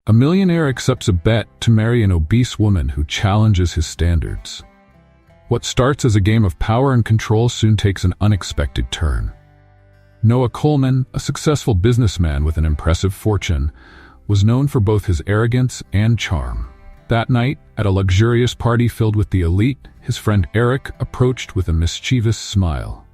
A millionaire accepts a bet to marry an obese woman who challenges his standards. What starts as a game of power and control soon takes an unexpected turn. Noah Coleman, a successful businessman with an impressive fortune, was known for both his arrogance and charm. That night, at a luxurious party filled with the elite, his friend Eric approached with a mischievous smile.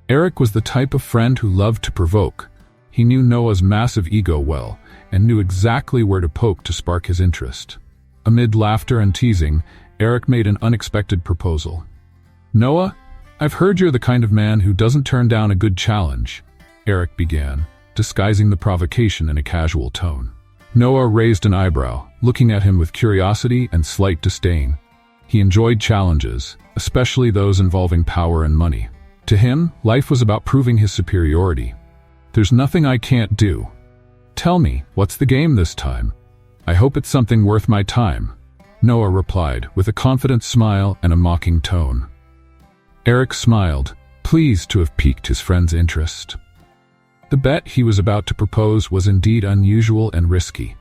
Eric was the type of friend who loved to provoke. He knew Noah's massive ego well, and knew exactly where to poke to spark his interest. Amid laughter and teasing, Eric made an unexpected proposal. "Noah, I've heard you're the kind of man who doesn't turn down a good challenge," Eric began, disguising the provocation in a casual tone. Noah raised an eyebrow, looking at him with curiosity and slight disdain. He enjoyed challenges, especially those involving power and money. To him, life was about proving his superiority. "There's nothing I can't do. Tell me, what's the game this time? I hope it's something worth my time," Noah replied, with a confident smile and a mocking tone. Eric smiled, pleased to have piqued his friend's interest. The bet he was about to propose was indeed unusual and risky.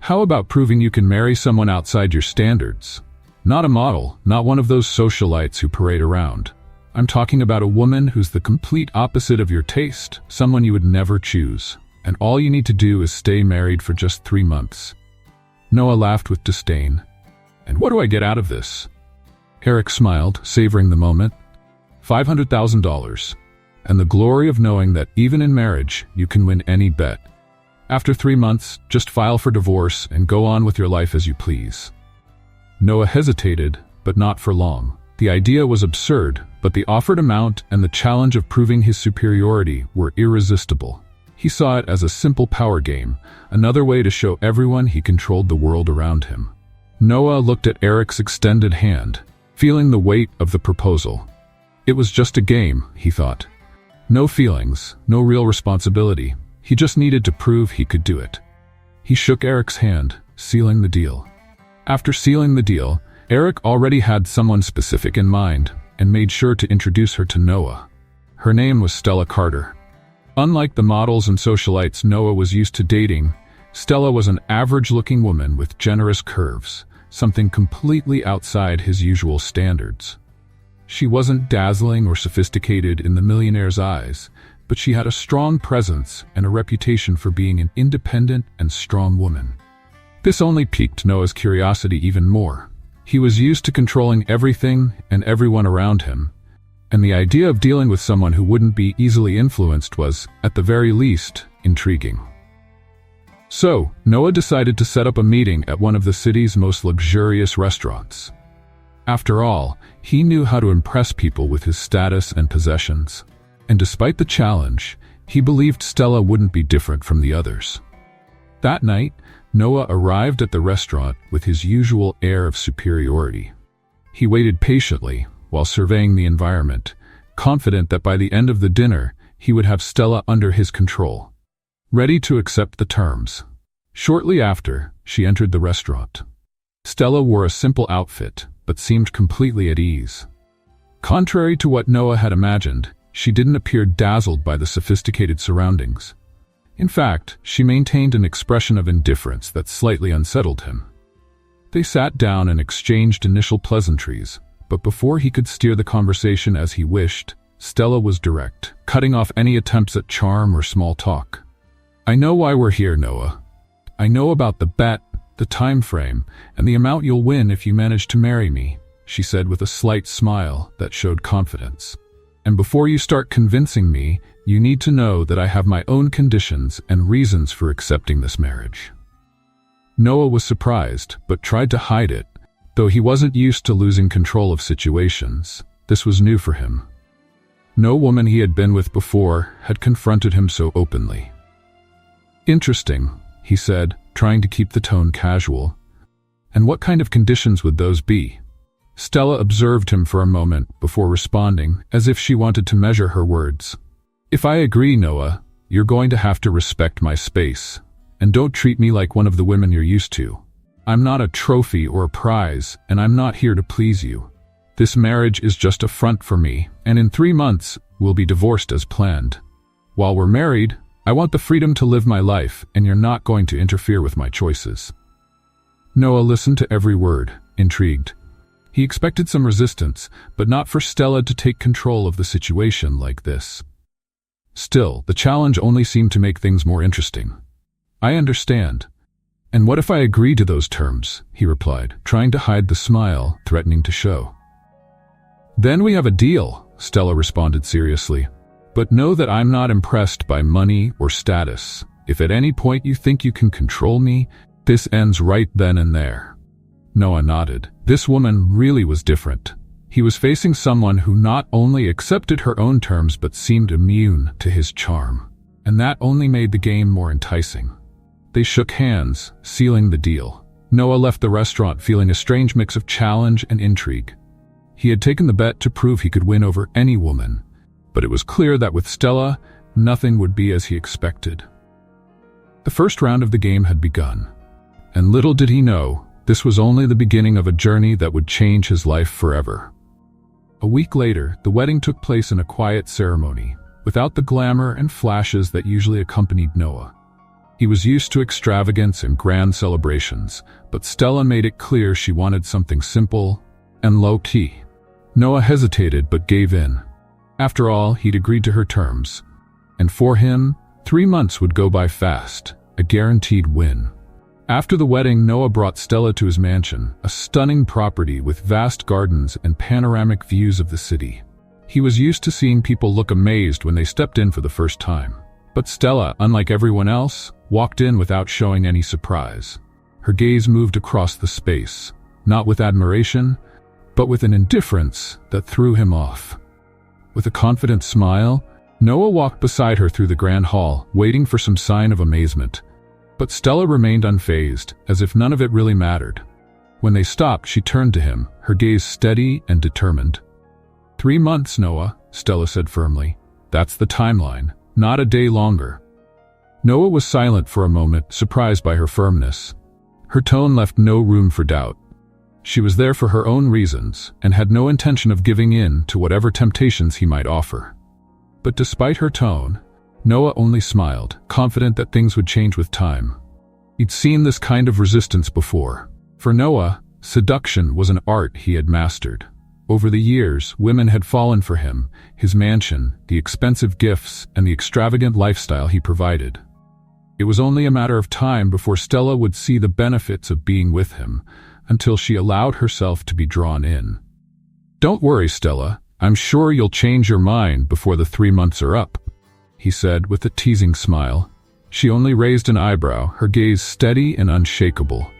"How about proving you can marry someone outside your standards? Not a model, not one of those socialites who parade around. I'm talking about a woman who's the complete opposite of your taste, someone you would never choose. And all you need to do is stay married for just 3 months." Noah laughed with disdain. "And what do I get out of this?" Eric smiled, savoring the moment. $500,000. And the glory of knowing that even in marriage, you can win any bet. After 3 months, just file for divorce and go on with your life as you please. Noah hesitated, but not for long. The idea was absurd, but the offered amount and the challenge of proving his superiority were irresistible. He saw it as a simple power game, another way to show everyone he controlled the world around him. Noah looked at Eric's extended hand, feeling the weight of the proposal. It was just a game, he thought. No feelings, no real responsibility. He just needed to prove he could do it. He shook Eric's hand, sealing the deal. After sealing the deal, Eric already had someone specific in mind and made sure to introduce her to Noah. Her name was Stella Carter. Unlike the models and socialites Noah was used to dating, Stella was an average-looking woman with generous curves, something completely outside his usual standards. She wasn't dazzling or sophisticated in the millionaire's eyes, but she had a strong presence and a reputation for being an independent and strong woman. This only piqued Noah's curiosity even more. He was used to controlling everything and everyone around him, and the idea of dealing with someone who wouldn't be easily influenced was, at the very least, intriguing. So, Noah decided to set up a meeting at one of the city's most luxurious restaurants. After all, he knew how to impress people with his status and possessions. And despite the challenge, he believed Stella wouldn't be different from the others. That night, Noah arrived at the restaurant with his usual air of superiority. He waited patiently while surveying the environment, confident that by the end of the dinner, he would have Stella under his control, ready to accept the terms. Shortly after, she entered the restaurant. Stella wore a simple outfit, but seemed completely at ease. Contrary to what Noah had imagined, she didn't appear dazzled by the sophisticated surroundings. In fact, she maintained an expression of indifference that slightly unsettled him. They sat down and exchanged initial pleasantries, but before he could steer the conversation as he wished, Stella was direct, cutting off any attempts at charm or small talk. "I know why we're here, Noah. I know about the bet, the time frame, and the amount you'll win if you manage to marry me," she said with a slight smile that showed confidence. "And before you start convincing me, you need to know that I have my own conditions and reasons for accepting this marriage." Noah was surprised, but tried to hide it. Though he wasn't used to losing control of situations, this was new for him. No woman he had been with before had confronted him so openly. "Interesting," he said, trying to keep the tone casual. "And what kind of conditions would those be?" Stella observed him for a moment before responding, as if she wanted to measure her words. "If I agree, Noah, you're going to have to respect my space, and don't treat me like one of the women you're used to. I'm not a trophy or a prize, and I'm not here to please you. This marriage is just a front for me, and in 3 months, we'll be divorced as planned. While we're married, I want the freedom to live my life, and you're not going to interfere with my choices." Noah listened to every word, intrigued. He expected some resistance, but not for Stella to take control of the situation like this. Still, the challenge only seemed to make things more interesting. "I understand. And what if I agree to those terms?" he replied, trying to hide the smile threatening to show. "Then we have a deal," Stella responded seriously. "But know that I'm not impressed by money or status. If at any point you think you can control me, this ends right then and there." Noah nodded. This woman really was different. He was facing someone who not only accepted her own terms but seemed immune to his charm. And that only made the game more enticing. They shook hands, sealing the deal. Noah left the restaurant feeling a strange mix of challenge and intrigue. He had taken the bet to prove he could win over any woman, but it was clear that with Stella, nothing would be as he expected. The first round of the game had begun, and little did he know, this was only the beginning of a journey that would change his life forever. A week later, the wedding took place in a quiet ceremony, without the glamour and flashes that usually accompanied Noah. He was used to extravagance and grand celebrations, but Stella made it clear she wanted something simple and low-key. Noah hesitated but gave in. After all, he'd agreed to her terms. And for him, 3 months would go by fast, a guaranteed win. After the wedding, Noah brought Stella to his mansion, a stunning property with vast gardens and panoramic views of the city. He was used to seeing people look amazed when they stepped in for the first time. But Stella, unlike everyone else, walked in without showing any surprise. Her gaze moved across the space, not with admiration, but with an indifference that threw him off. With a confident smile, Noah walked beside her through the grand hall, waiting for some sign of amazement. But Stella remained unfazed, as if none of it really mattered. When they stopped, she turned to him, her gaze steady and determined. 3 months, Noah, Stella said firmly. That's the timeline, not a day longer. Noah was silent for a moment, surprised by her firmness. Her tone left no room for doubt. She was there for her own reasons, and had no intention of giving in to whatever temptations he might offer. But despite her tone, Noah only smiled, confident that things would change with time. He'd seen this kind of resistance before. For Noah, seduction was an art he had mastered. Over the years, women had fallen for him, his mansion, the expensive gifts, and the extravagant lifestyle he provided. It was only a matter of time before Stella would see the benefits of being with him, until she allowed herself to be drawn in. "Don't worry, Stella. I'm sure you'll change your mind before the 3 months are up," he said with a teasing smile. She only raised an eyebrow, her gaze steady and unshakable.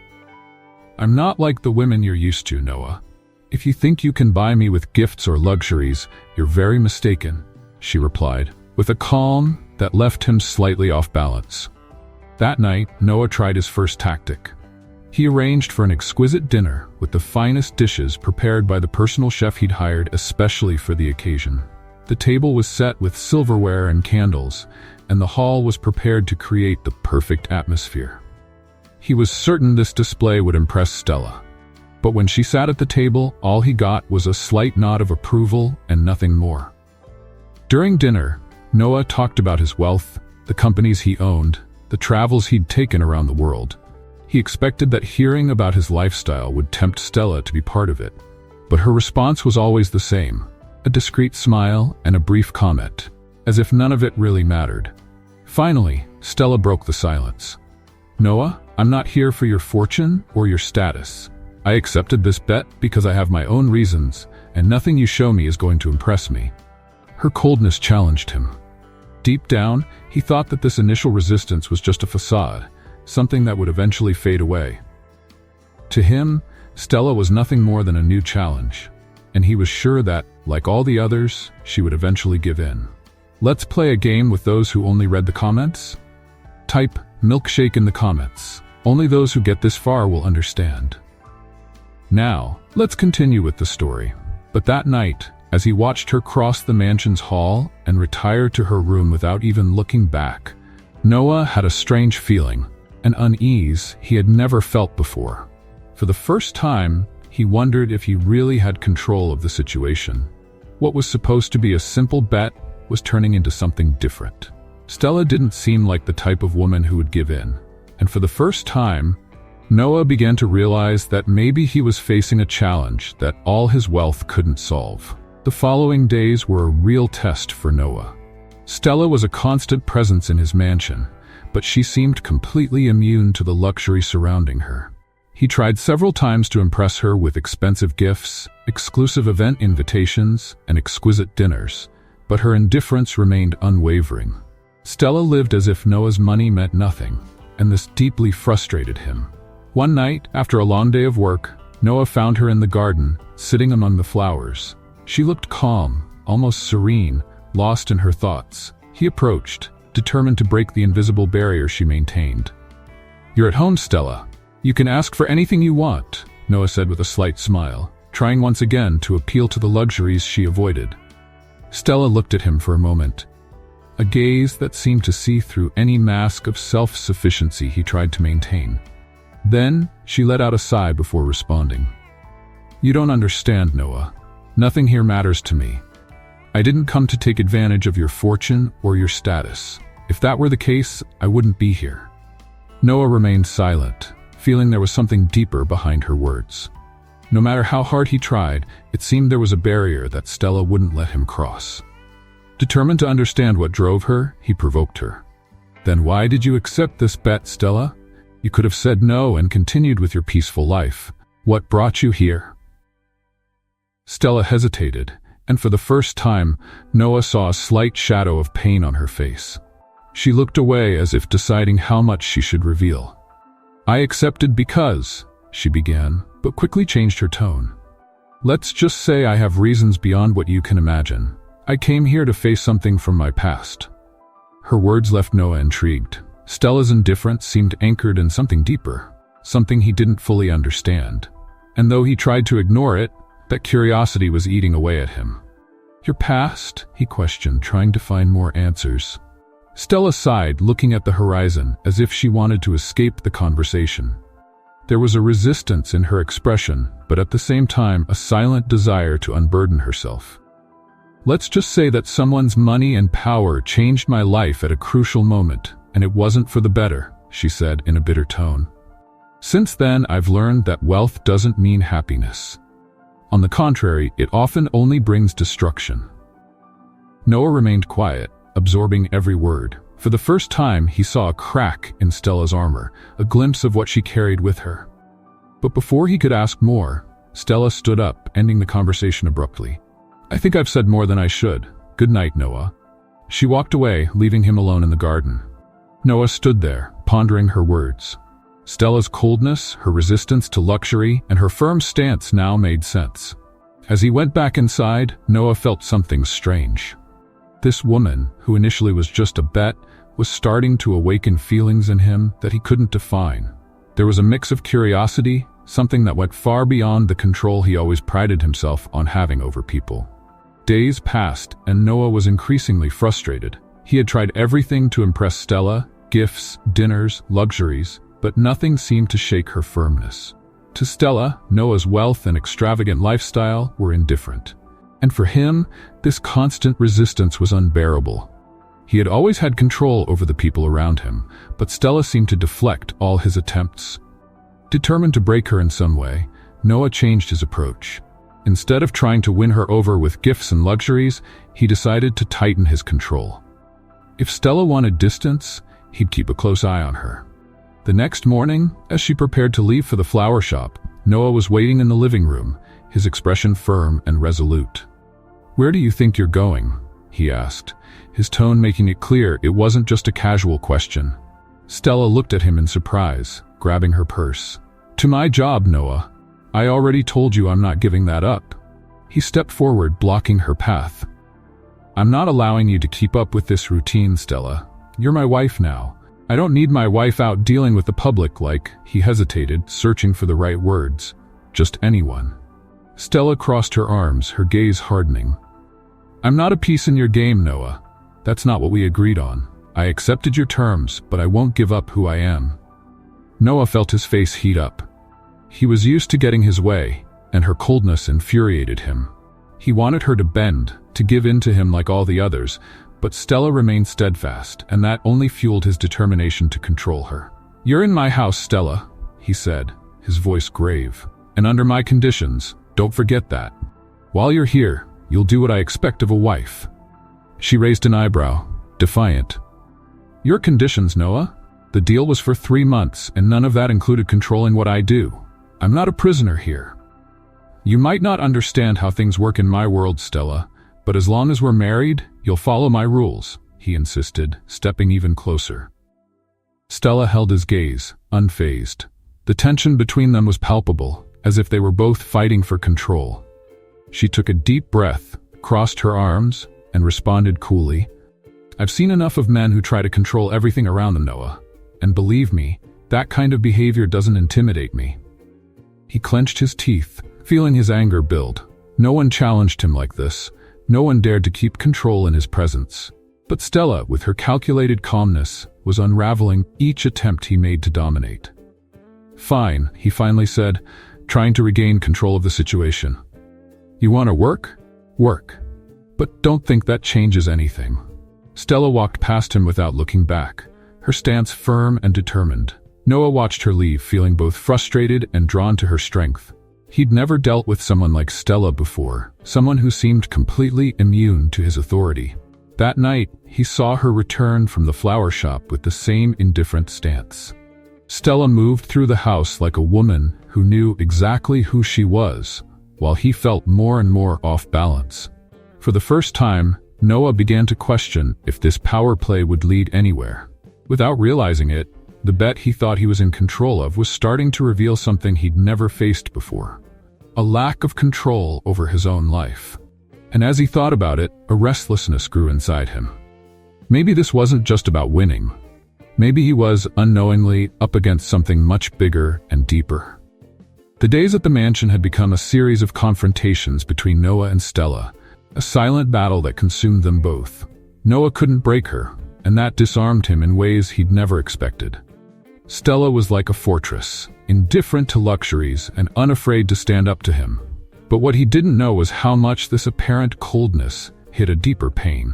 "I'm not like the women you're used to, Noah. If you think you can buy me with gifts or luxuries, you're very mistaken," she replied, with a calm that left him slightly off balance. That night, Noah tried his first tactic. He arranged for an exquisite dinner with the finest dishes prepared by the personal chef he'd hired especially for the occasion. The table was set with silverware and candles, and the hall was prepared to create the perfect atmosphere. He was certain this display would impress Stella. But when she sat at the table, all he got was a slight nod of approval and nothing more. During dinner, Noah talked about his wealth, the companies he owned, the travels he'd taken around the world. He expected that hearing about his lifestyle would tempt Stella to be part of it. But her response was always the same, a discreet smile and a brief comment, as if none of it really mattered. Finally, Stella broke the silence. "Noah, I'm not here for your fortune or your status. I accepted this bet because I have my own reasons, and nothing you show me is going to impress me." Her coldness challenged him. Deep down, he thought that this initial resistance was just a facade, something that would eventually fade away. To him, Stella was nothing more than a new challenge, and he was sure that, like all the others, she would eventually give in. Let's play a game with those who only read the comments? Type milkshake in the comments. Only those who get this far will understand. Now, let's continue with the story. But that night, as he watched her cross the mansion's hall and retire to her room without even looking back, Noah had a strange feeling, an unease he had never felt before. For the first time, he wondered if he really had control of the situation. What was supposed to be a simple bet was turning into something different. Stella didn't seem like the type of woman who would give in, and for the first time, Noah began to realize that maybe he was facing a challenge that all his wealth couldn't solve. The following days were a real test for Noah. Stella was a constant presence in his mansion, but she seemed completely immune to the luxury surrounding her. He tried several times to impress her with expensive gifts, exclusive event invitations, and exquisite dinners, but her indifference remained unwavering. Stella lived as if Noah's money meant nothing, and this deeply frustrated him. One night, after a long day of work, Noah found her in the garden, sitting among the flowers. She looked calm, almost serene, lost in her thoughts. He approached, determined to break the invisible barrier she maintained. "You're at home, Stella. You can ask for anything you want," Noah said with a slight smile, trying once again to appeal to the luxuries she avoided. Stella looked at him for a moment, a gaze that seemed to see through any mask of self-sufficiency he tried to maintain. Then, she let out a sigh before responding. "You don't understand, Noah. Nothing here matters to me. I didn't come to take advantage of your fortune or your status. If that were the case, I wouldn't be here." Noah remained silent, feeling there was something deeper behind her words. No matter how hard he tried, it seemed there was a barrier that Stella wouldn't let him cross. Determined to understand what drove her, he provoked her. "Then why did you accept this bet, Stella? You could have said no and continued with your peaceful life. What brought you here?" Stella hesitated, and for the first time, Noah saw a slight shadow of pain on her face. She looked away as if deciding how much she should reveal. "I accepted because," she began, but quickly changed her tone. "Let's just say I have reasons beyond what you can imagine. I came here to face something from my past." Her words left Noah intrigued. Stella's indifference seemed anchored in something deeper, something he didn't fully understand. And though he tried to ignore it, that curiosity was eating away at him. "Your past?" he questioned, trying to find more answers. Stella sighed, looking at the horizon, as if she wanted to escape the conversation. There was a resistance in her expression, but at the same time a silent desire to unburden herself. "Let's just say that someone's money and power changed my life at a crucial moment, and it wasn't for the better," she said in a bitter tone. "Since then, I've learned that wealth doesn't mean happiness. On the contrary, it often only brings destruction." Noah remained quiet, absorbing every word. For the first time, he saw a crack in Stella's armor, a glimpse of what she carried with her. But before he could ask more, Stella stood up, ending the conversation abruptly. "I think I've said more than I should. Good night, Noah." She walked away, leaving him alone in the garden. Noah stood there, pondering her words. Stella's coldness, her resistance to luxury, and her firm stance now made sense. As he went back inside, Noah felt something strange. This woman, who initially was just a bet, was starting to awaken feelings in him that he couldn't define. There was a mix of curiosity, something that went far beyond the control he always prided himself on having over people. Days passed, and Noah was increasingly frustrated. He had tried everything to impress Stella, gifts, dinners, luxuries, but nothing seemed to shake her firmness. To Stella, Noah's wealth and extravagant lifestyle were indifferent. And for him, this constant resistance was unbearable. He had always had control over the people around him, but Stella seemed to deflect all his attempts. Determined to break her in some way, Noah changed his approach. Instead of trying to win her over with gifts and luxuries, he decided to tighten his control. If Stella wanted distance, he'd keep a close eye on her. The next morning, as she prepared to leave for the flower shop, Noah was waiting in the living room, his expression firm and resolute. "Where do you think you're going?" he asked, his tone making it clear it wasn't just a casual question. Stella looked at him in surprise, grabbing her purse. "To my job, Noah. I already told you I'm not giving that up." He stepped forward, blocking her path. "I'm not allowing you to keep up with this routine, Stella. You're my wife now. I don't need my wife out dealing with the public like," he hesitated, searching for the right words, "just anyone." Stella crossed her arms, her gaze hardening. "I'm not a piece in your game, Noah. That's not what we agreed on. I accepted your terms, but I won't give up who I am." Noah felt his face heat up. He was used to getting his way, and her coldness infuriated him. He wanted her to bend, to give in to him like all the others, But Stella remained steadfast, and that only fueled his determination to control her. "You're in my house, Stella," he said, his voice grave. "And under my conditions, don't forget that. While you're here, you'll do what I expect of a wife." She raised an eyebrow, defiant. "Your conditions, Noah? The deal was for 3 months, and none of that included controlling what I do. I'm not a prisoner here." "You might not understand how things work in my world, Stella, but as long as we're married, you'll follow my rules," he insisted, stepping even closer. Stella held his gaze, unfazed. The tension between them was palpable, as if they were both fighting for control. She took a deep breath, crossed her arms, and responded coolly, "I've seen enough of men who try to control everything around them, Noah. And believe me, that kind of behavior doesn't intimidate me." He clenched his teeth, feeling his anger build. No one challenged him like this. No one dared to keep control in his presence. But Stella, with her calculated calmness, was unraveling each attempt he made to dominate. "Fine," he finally said, trying to regain control of the situation. "You want to work? Work. But don't think that changes anything." Stella walked past him without looking back, her stance firm and determined. Noah watched her leave, feeling both frustrated and drawn to her strength. He'd never dealt with someone like Stella before, someone who seemed completely immune to his authority. That night, he saw her return from the flower shop with the same indifferent stance. Stella moved through the house like a woman who knew exactly who she was, while he felt more and more off balance. For the first time, Noah began to question if this power play would lead anywhere. Without realizing it, the bet he thought he was in control of was starting to reveal something he'd never faced before: a lack of control over his own life. And as he thought about it, a restlessness grew inside him. Maybe this wasn't just about winning. Maybe he was, unknowingly, up against something much bigger and deeper. The days at the mansion had become a series of confrontations between Noah and Stella, a silent battle that consumed them both. Noah couldn't break her, and that disarmed him in ways he'd never expected. Stella was like a fortress, indifferent to luxuries and unafraid to stand up to him. But what he didn't know was how much this apparent coldness hid a deeper pain.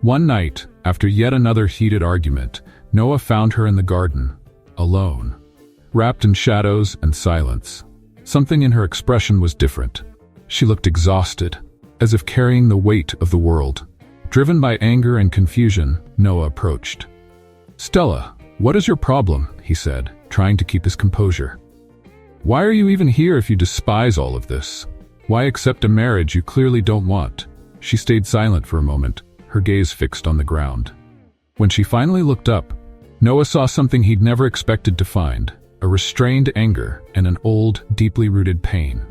One night, after yet another heated argument, Noah found her in the garden, alone, wrapped in shadows and silence. Something in her expression was different. She looked exhausted, as if carrying the weight of the world. Driven by anger and confusion, Noah approached. "Stella, what is your problem?" he said, trying to keep his composure. "Why are you even here if you despise all of this? Why accept a marriage you clearly don't want?" She stayed silent for a moment, her gaze fixed on the ground. When she finally looked up, Noah saw something he'd never expected to find: a restrained anger and an old, deeply rooted pain.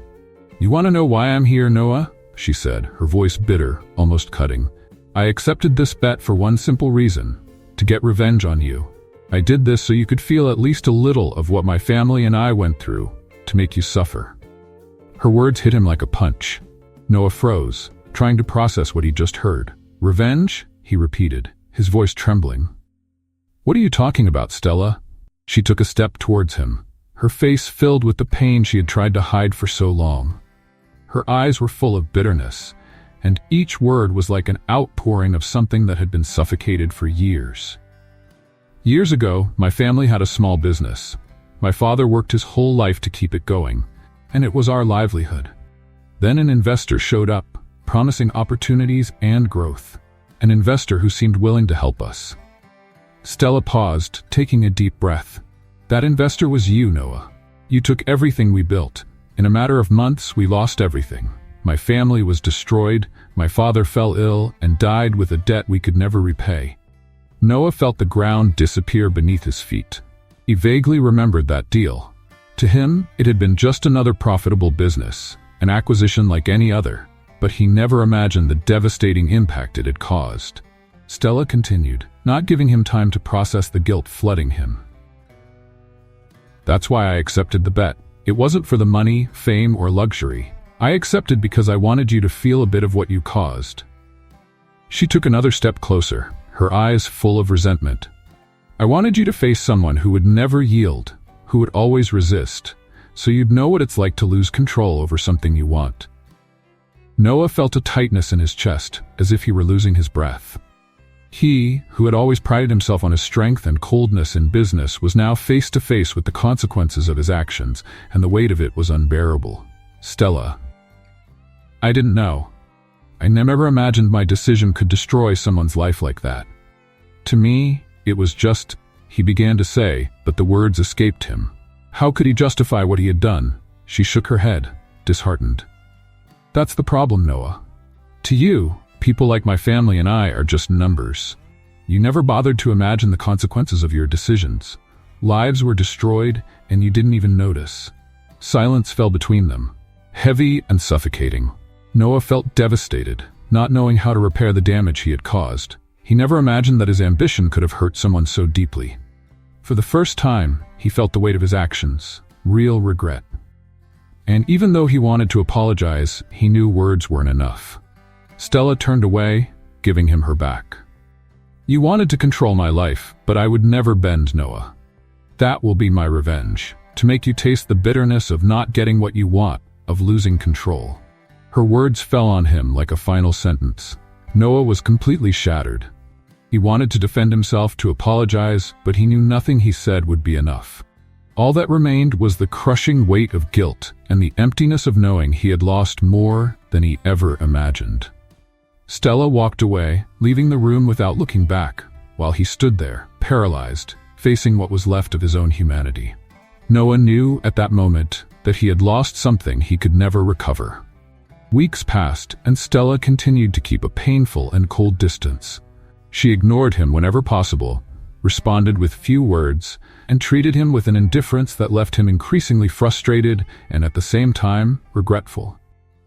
"You want to know why I'm here, Noah?" she said, her voice bitter, almost cutting. "I accepted this bet for one simple reason: to get revenge on you. I did this so you could feel at least a little of what my family and I went through, to make you suffer." Her words hit him like a punch. Noah froze, trying to process what he just heard. "Revenge?" he repeated, his voice trembling. "What are you talking about, Stella?" She took a step towards him, her face filled with the pain she had tried to hide for so long. Her eyes were full of bitterness, and each word was like an outpouring of something that had been suffocated for years. "Years ago, my family had a small business. My father worked his whole life to keep it going, and it was our livelihood. Then an investor showed up, promising opportunities and growth. An investor who seemed willing to help us." Stella paused, taking a deep breath. "That investor was you, Noah. You took everything we built. In a matter of months, we lost everything. My family was destroyed, my father fell ill, and died with a debt we could never repay." Noah felt the ground disappear beneath his feet. He vaguely remembered that deal. To him, it had been just another profitable business, an acquisition like any other, but he never imagined the devastating impact it had caused. Stella continued, not giving him time to process the guilt flooding him. "That's why I accepted the bet. It wasn't for the money, fame, or luxury. I accepted because I wanted you to feel a bit of what you caused." She took another step closer, her eyes full of resentment. "I wanted you to face someone who would never yield, who would always resist, so you'd know what it's like to lose control over something you want." Noah felt a tightness in his chest, as if he were losing his breath. He, who had always prided himself on his strength and coldness in business, was now face to face with the consequences of his actions, and the weight of it was unbearable. Stella. I didn't know. I never imagined my decision could destroy someone's life like that. To me, it was just, he began to say, but the words escaped him. How could he justify what he had done? She shook her head, disheartened. That's the problem, Noah. To you, people like my family and I are just numbers. You never bothered to imagine the consequences of your decisions. Lives were destroyed, and you didn't even notice. Silence fell between them, heavy and suffocating. Noah felt devastated, not knowing how to repair the damage he had caused. He never imagined that his ambition could have hurt someone so deeply. For the first time, he felt the weight of his actions, real regret. And even though he wanted to apologize, he knew words weren't enough. Stella turned away, giving him her back. You wanted to control my life, but I would never bend, Noah. That will be my revenge, to make you taste the bitterness of not getting what you want, of losing control. Her words fell on him like a final sentence. Noah was completely shattered. He wanted to defend himself, to apologize, but he knew nothing he said would be enough. All that remained was the crushing weight of guilt and the emptiness of knowing he had lost more than he ever imagined. Stella walked away, leaving the room without looking back, while he stood there, paralyzed, facing what was left of his own humanity. Noah knew at that moment that he had lost something he could never recover. Weeks passed, and Stella continued to keep a painful and cold distance. She ignored him whenever possible, responded with few words, and treated him with an indifference that left him increasingly frustrated and at the same time regretful.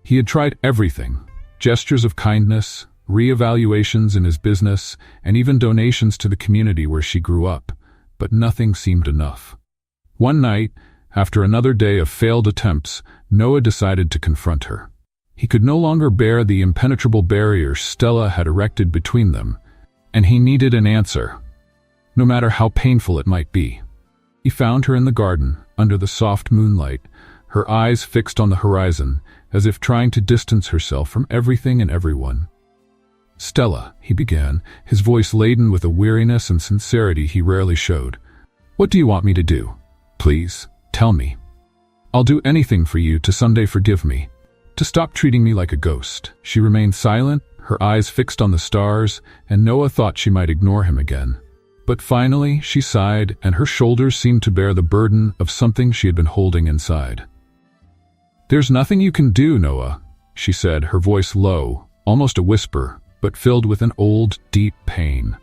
He had tried everything: gestures of kindness, re-evaluations in his business, and even donations to the community where she grew up, but nothing seemed enough. One night, after another day of failed attempts, Noah decided to confront her. He could no longer bear the impenetrable barrier Stella had erected between them, and he needed an answer, no matter how painful it might be. He found her in the garden, under the soft moonlight, her eyes fixed on the horizon, as if trying to distance herself from everything and everyone. Stella, he began, his voice laden with a weariness and sincerity he rarely showed. What do you want me to do? Please, tell me. I'll do anything for you to someday forgive me, to stop treating me like a ghost. She remained silent, her eyes fixed on the stars, and Noah thought she might ignore him again. But finally, she sighed, and her shoulders seemed to bear the burden of something she had been holding inside. There's nothing you can do, Noah, she said, her voice low, almost a whisper, but filled with an old, deep pain.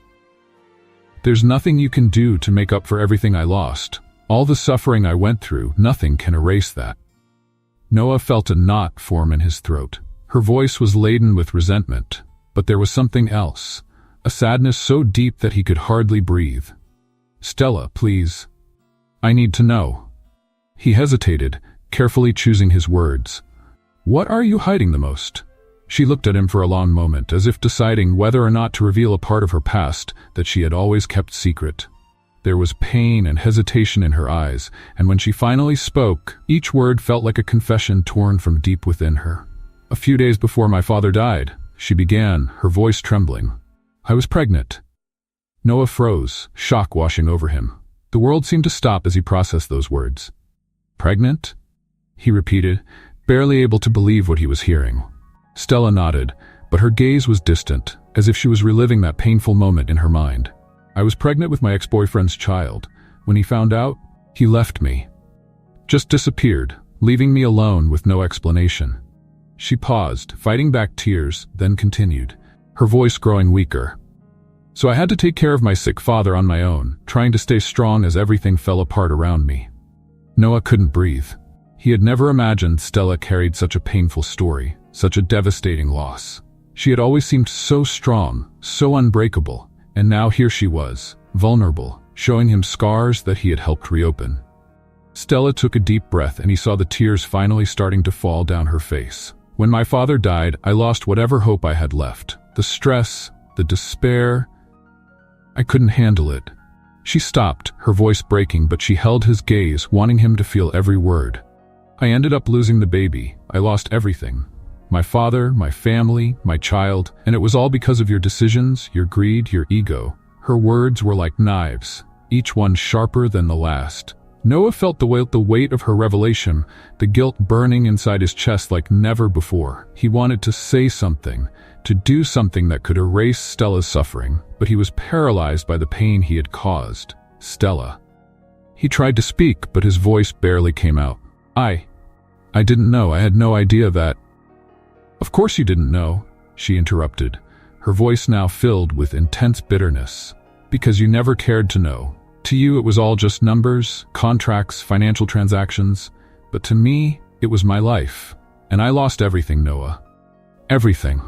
There's nothing you can do to make up for everything I lost. All the suffering I went through, nothing can erase that. Noah felt a knot form in his throat. Her voice was laden with resentment, but there was something else, a sadness so deep that he could hardly breathe. Stella, please. I need to know. He hesitated, carefully choosing his words. What are you hiding the most? She looked at him for a long moment, as if deciding whether or not to reveal a part of her past that she had always kept secret. There was pain and hesitation in her eyes, and when she finally spoke, each word felt like a confession torn from deep within her. A few days before my father died, she began, her voice trembling. I was pregnant. Noah froze, shock washing over him. The world seemed to stop as he processed those words. Pregnant? He repeated, barely able to believe what he was hearing. Stella nodded, but her gaze was distant, as if she was reliving that painful moment in her mind. I was pregnant with my ex-boyfriend's child. When he found out, he left me. Just disappeared, leaving me alone with no explanation. She paused, fighting back tears, then continued, her voice growing weaker. So I had to take care of my sick father on my own, trying to stay strong as everything fell apart around me. Noah couldn't breathe. He had never imagined Stella carried such a painful story, such a devastating loss. She had always seemed so strong, so unbreakable, and now here she was, vulnerable, showing him scars that he had helped reopen. Stella took a deep breath, and he saw the tears finally starting to fall down her face. When my father died, I lost whatever hope I had left. The stress, the despair. I couldn't handle it. She stopped, her voice breaking, but she held his gaze, wanting him to feel every word. I ended up losing the baby. I lost everything. My father, my family, my child, and it was all because of your decisions, your greed, your ego. Her words were like knives, each one sharper than the last. Noah felt the weight of her revelation, the guilt burning inside his chest like never before. He wanted to say something, to do something that could erase Stella's suffering, but he was paralyzed by the pain he had caused. Stella. He tried to speak, but his voice barely came out. I didn't know. I had no idea that. Of course you didn't know, she interrupted, her voice now filled with intense bitterness. Because you never cared to know. To you it was all just numbers, contracts, financial transactions. But to me, it was my life. And I lost everything, Noah. Everything.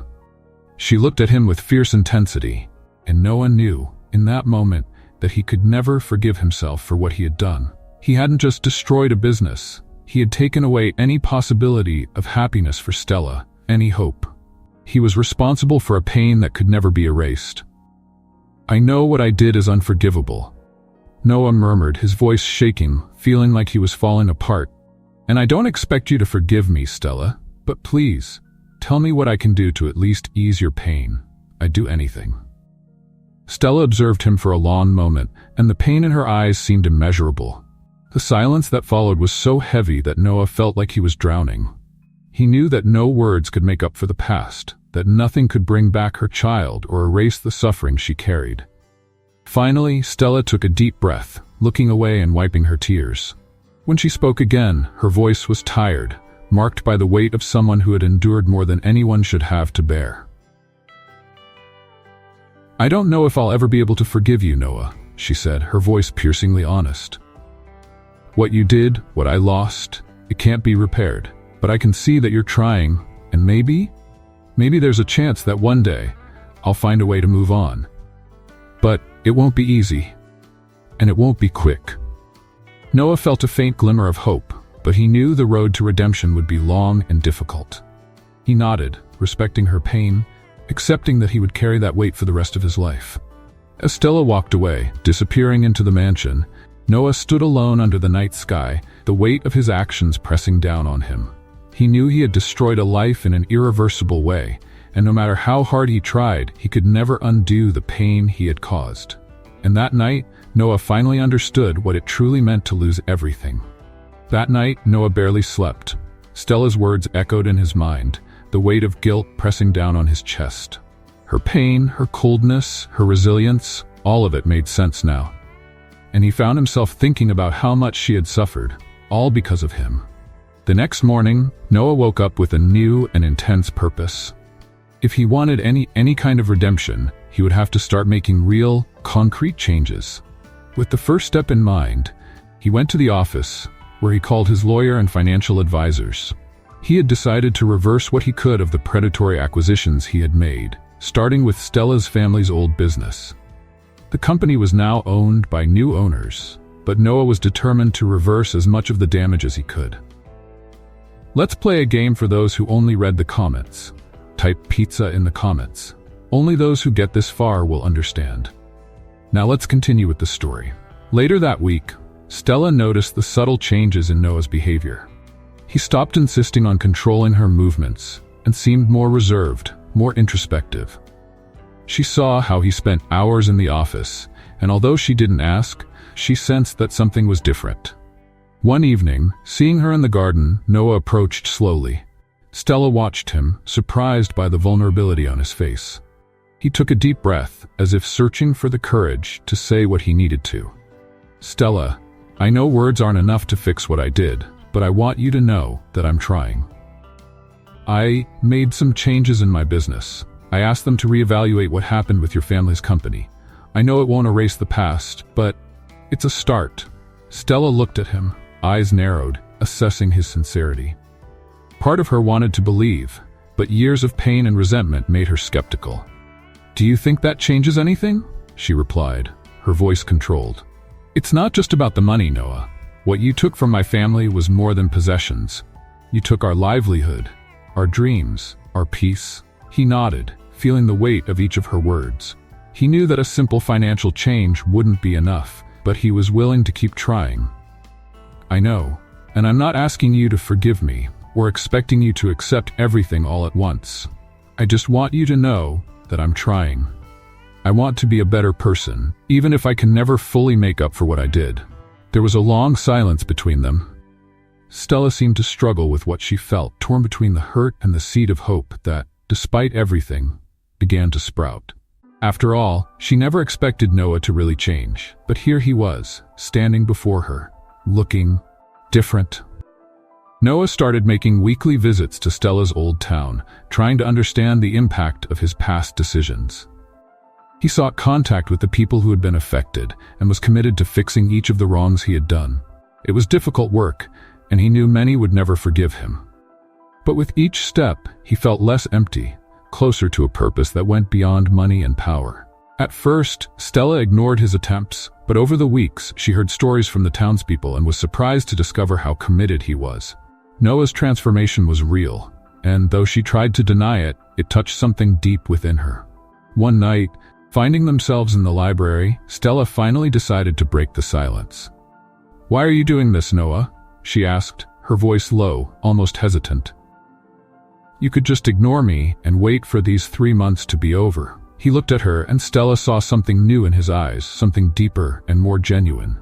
She looked at him with fierce intensity, and Noah knew, in that moment, that he could never forgive himself for what he had done. He hadn't just destroyed a business. He had taken away any possibility of happiness for Stella, any hope. He was responsible for a pain that could never be erased. I know what I did is unforgivable. Noah murmured, his voice shaking, feeling like he was falling apart. And I don't expect you to forgive me, Stella, but please, tell me what I can do to at least ease your pain. I'd do anything. Stella observed him for a long moment, and the pain in her eyes seemed immeasurable. The silence that followed was so heavy that Noah felt like he was drowning. He knew that no words could make up for the past, that nothing could bring back her child or erase the suffering she carried. Finally, Stella took a deep breath, looking away and wiping her tears. When she spoke again, her voice was tired, marked by the weight of someone who had endured more than anyone should have to bear. I don't know if I'll ever be able to forgive you, Noah, she said, her voice piercingly honest. What you did, what I lost, it can't be repaired. But I can see that you're trying, and maybe there's a chance that one day I'll find a way to move on. But it won't be easy, and it won't be quick. Noah felt a faint glimmer of hope, but he knew the road to redemption would be long and difficult. He nodded, respecting her pain, accepting that he would carry that weight for the rest of his life. As Stella walked away, disappearing into the mansion, Noah stood alone under the night sky, the weight of his actions pressing down on him. He knew he had destroyed a life in an irreversible way, and no matter how hard he tried, he could never undo the pain he had caused. And that night, Noah finally understood what it truly meant to lose everything. That night, Noah barely slept. Stella's words echoed in his mind, the weight of guilt pressing down on his chest. Her pain, her coldness, her resilience, all of it made sense now. And he found himself thinking about how much she had suffered, all because of him. The next morning, Noah woke up with a new and intense purpose. If he wanted any kind of redemption, he would have to start making real, concrete changes. With the first step in mind, he went to the office, where he called his lawyer and financial advisors. He had decided to reverse what he could of the predatory acquisitions he had made, starting with Stella's family's old business. The company was now owned by new owners, but Noah was determined to reverse as much of the damage as he could. Let's play a game for those who only read the comments. Type pizza in the comments. Only those who get this far will understand. Now let's continue with the story. Later that week, Stella noticed the subtle changes in Noah's behavior. He stopped insisting on controlling her movements and seemed more reserved, more introspective. She saw how he spent hours in the office, and although she didn't ask, she sensed that something was different. One evening, seeing her in the garden, Noah approached slowly. Stella watched him, surprised by the vulnerability on his face. He took a deep breath, as if searching for the courage to say what he needed to. Stella, I know words aren't enough to fix what I did, but I want you to know that I'm trying. I made some changes in my business. I asked them to reevaluate what happened with your family's company. I know it won't erase the past, but it's a start. Stella looked at him, eyes narrowed, assessing his sincerity. Part of her wanted to believe, but years of pain and resentment made her skeptical. Do you think that changes anything? She replied, her voice controlled. It's not just about the money, Noah. What you took from my family was more than possessions. You took our livelihood, our dreams, our peace. He nodded, feeling the weight of each of her words. He knew that a simple financial change wouldn't be enough, but he was willing to keep trying. I know, and I'm not asking you to forgive me. or expecting you to accept everything all at once. I just want you to know that I'm trying. I want to be a better person, even if I can never fully make up for what I did." There was a long silence between them. Stella seemed to struggle with what she felt, torn between the hurt and the seed of hope that, despite everything, began to sprout. After all, she never expected Noah to really change, but here he was, standing before her, looking different. Noah started making weekly visits to Stella's old town, trying to understand the impact of his past decisions. He sought contact with the people who had been affected and was committed to fixing each of the wrongs he had done. It was difficult work, and he knew many would never forgive him. But with each step, he felt less empty, closer to a purpose that went beyond money and power. At first, Stella ignored his attempts, but over the weeks, she heard stories from the townspeople and was surprised to discover how committed he was. Noah's transformation was real, and though she tried to deny it, it touched something deep within her. One night, finding themselves in the library, Stella finally decided to break the silence. "Why are you doing this, Noah?" she asked, her voice low, almost hesitant. "You could just ignore me and wait for these 3 months to be over." He looked at her, and Stella saw something new in his eyes, something deeper and more genuine.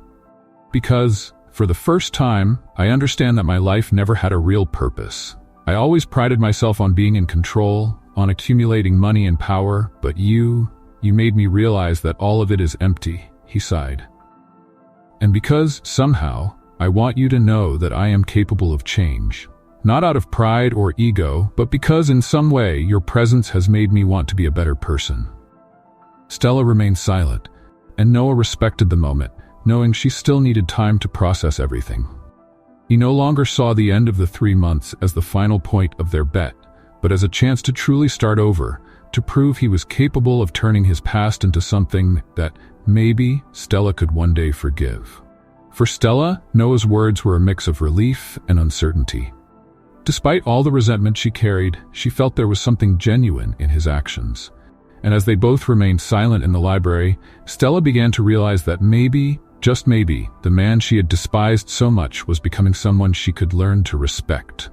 "Because, for the first time, I understand that my life never had a real purpose. I always prided myself on being in control, on accumulating money and power, but you made me realize that all of it is empty," he sighed. "And because, somehow, I want you to know that I am capable of change. Not out of pride or ego, but because in some way your presence has made me want to be a better person." Stella remained silent, and Noah respected the moment, knowing she still needed time to process everything. He no longer saw the end of the 3 months as the final point of their bet, but as a chance to truly start over, to prove he was capable of turning his past into something that maybe Stella could one day forgive. For Stella, Noah's words were a mix of relief and uncertainty. Despite all the resentment she carried, she felt there was something genuine in his actions. And as they both remained silent in the library, Stella began to realize that maybe, just maybe, the man she had despised so much was becoming someone she could learn to respect.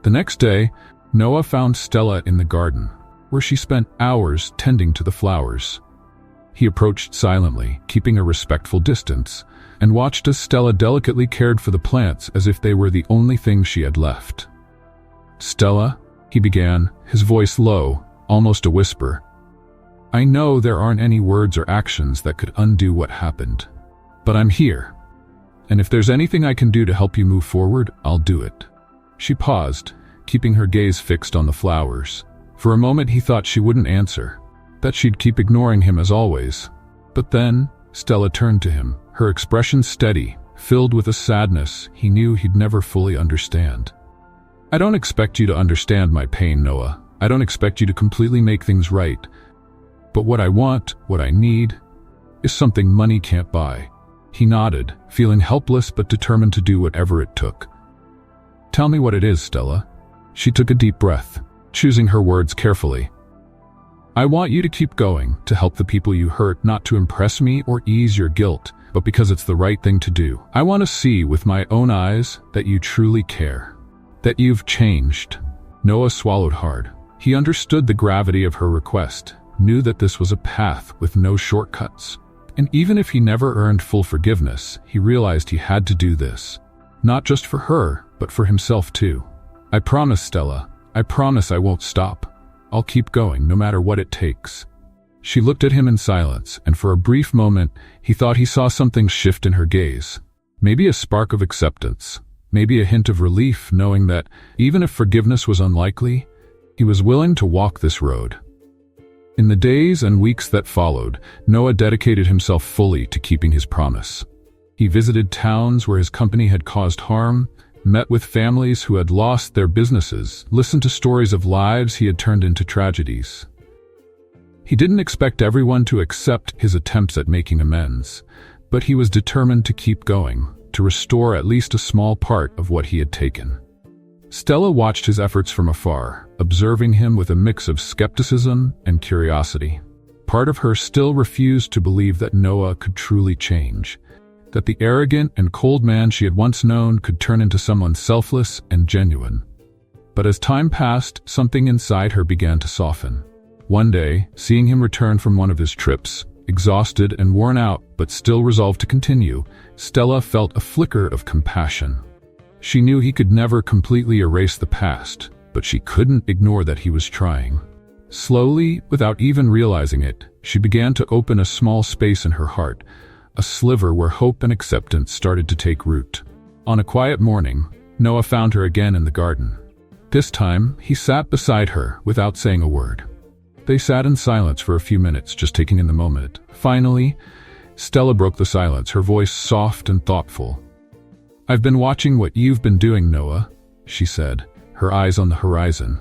The next day, Noah found Stella in the garden, where she spent hours tending to the flowers. He approached silently, keeping a respectful distance, and watched as Stella delicately cared for the plants as if they were the only thing she had left. "Stella," he began, his voice low, almost a whisper, "I know there aren't any words or actions that could undo what happened. But I'm here. And if there's anything I can do to help you move forward, I'll do it." She paused, keeping her gaze fixed on the flowers. For a moment he thought she wouldn't answer, that she'd keep ignoring him as always. But then, Stella turned to him, her expression steady, filled with a sadness he knew he'd never fully understand. "I don't expect you to understand my pain, Noah. I don't expect you to completely make things right. But what I want, what I need, is something money can't buy." He nodded, feeling helpless but determined to do whatever it took. "Tell me what it is, Stella." She took a deep breath, choosing her words carefully. "I want you to keep going, to help the people you hurt, not to impress me or ease your guilt, but because it's the right thing to do. I want to see with my own eyes that you truly care, that you've changed." Noah swallowed hard. He understood the gravity of her request, knew that this was a path with no shortcuts. And even if he never earned full forgiveness, he realized he had to do this. Not just for her, but for himself too. "I promise, Stella. I promise I won't stop. I'll keep going, no matter what it takes." She looked at him in silence, and for a brief moment, he thought he saw something shift in her gaze. Maybe a spark of acceptance, maybe a hint of relief, knowing that, even if forgiveness was unlikely, he was willing to walk this road. In the days and weeks that followed, Noah dedicated himself fully to keeping his promise. He visited towns where his company had caused harm, met with families who had lost their businesses, listened to stories of lives he had turned into tragedies. He didn't expect everyone to accept his attempts at making amends, but he was determined to keep going, to restore at least a small part of what he had taken. Stella watched his efforts from afar, observing him with a mix of skepticism and curiosity. Part of her still refused to believe that Noah could truly change, that the arrogant and cold man she had once known could turn into someone selfless and genuine. But as time passed, something inside her began to soften. One day, seeing him return from one of his trips, exhausted and worn out but still resolved to continue, Stella felt a flicker of compassion. She knew he could never completely erase the past, but she couldn't ignore that he was trying. Slowly, without even realizing it, she began to open a small space in her heart, a sliver where hope and acceptance started to take root. On a quiet morning, Noah found her again in the garden. This time, he sat beside her without saying a word. They sat in silence for a few minutes, just taking in the moment. Finally, Stella broke the silence, her voice soft and thoughtful. "I've been watching what you've been doing, Noah," she said, her eyes on the horizon.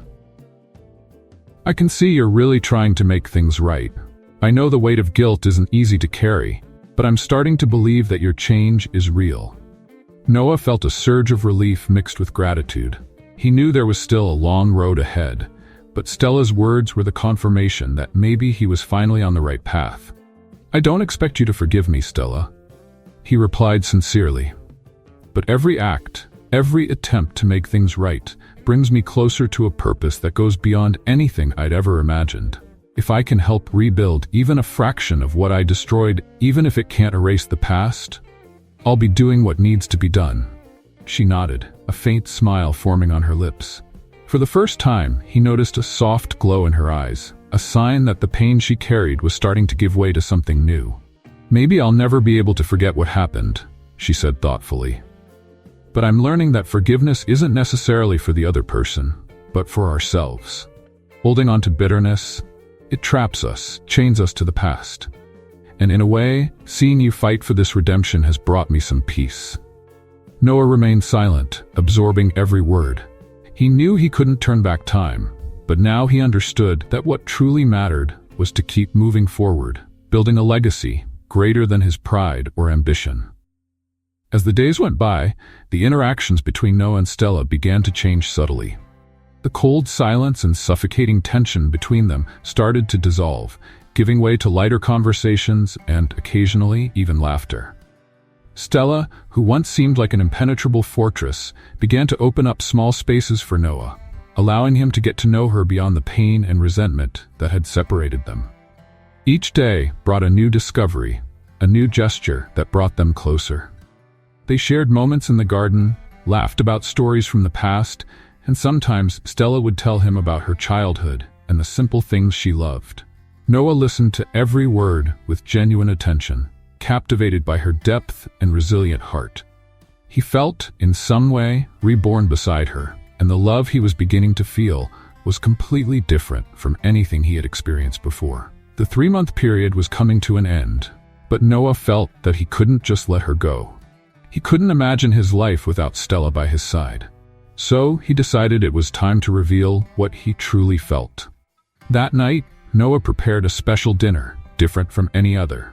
"I can see you're really trying to make things right. I know the weight of guilt isn't easy to carry, but I'm starting to believe that your change is real." Noah felt a surge of relief mixed with gratitude. He knew there was still a long road ahead, but Stella's words were the confirmation that maybe he was finally on the right path. "I don't expect you to forgive me, Stella," he replied sincerely. "But every act, every attempt to make things right, brings me closer to a purpose that goes beyond anything I'd ever imagined. If I can help rebuild even a fraction of what I destroyed, even if it can't erase the past, I'll be doing what needs to be done." She nodded, a faint smile forming on her lips. For the first time, he noticed a soft glow in her eyes, a sign that the pain she carried was starting to give way to something new. "Maybe I'll never be able to forget what happened," she said thoughtfully. "But I'm learning that forgiveness isn't necessarily for the other person, but for ourselves. Holding on to bitterness, it traps us, chains us to the past. And in a way, seeing you fight for this redemption has brought me some peace." Noah remained silent, absorbing every word. He knew he couldn't turn back time, but now he understood that what truly mattered was to keep moving forward, building a legacy greater than his pride or ambition. As the days went by, the interactions between Noah and Stella began to change subtly. The cold silence and suffocating tension between them started to dissolve, giving way to lighter conversations and, occasionally, even laughter. Stella, who once seemed like an impenetrable fortress, began to open up small spaces for Noah, allowing him to get to know her beyond the pain and resentment that had separated them. Each day brought a new discovery, a new gesture that brought them closer. They shared moments in the garden, laughed about stories from the past, and sometimes Stella would tell him about her childhood and the simple things she loved. Noah listened to every word with genuine attention, captivated by her depth and resilient heart. He felt, in some way, reborn beside her, and the love he was beginning to feel was completely different from anything he had experienced before. The 3-month period was coming to an end, but Noah felt that he couldn't just let her go. He couldn't imagine his life without Stella by his side. So he decided it was time to reveal what he truly felt. That night, Noah prepared a special dinner, different from any other.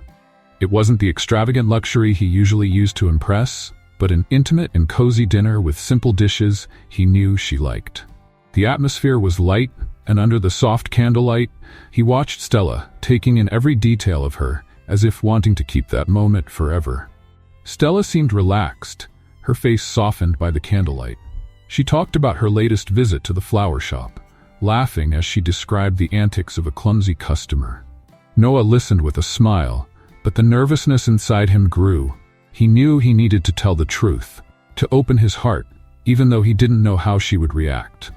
It wasn't the extravagant luxury he usually used to impress, but an intimate and cozy dinner with simple dishes he knew she liked. The atmosphere was light, and under the soft candlelight, he watched Stella, taking in every detail of her, as if wanting to keep that moment forever. Stella seemed relaxed, her face softened by the candlelight. She talked about her latest visit to the flower shop, laughing as she described the antics of a clumsy customer. Noah listened with a smile, but the nervousness inside him grew. He knew he needed to tell the truth, to open his heart, even though he didn't know how she would react.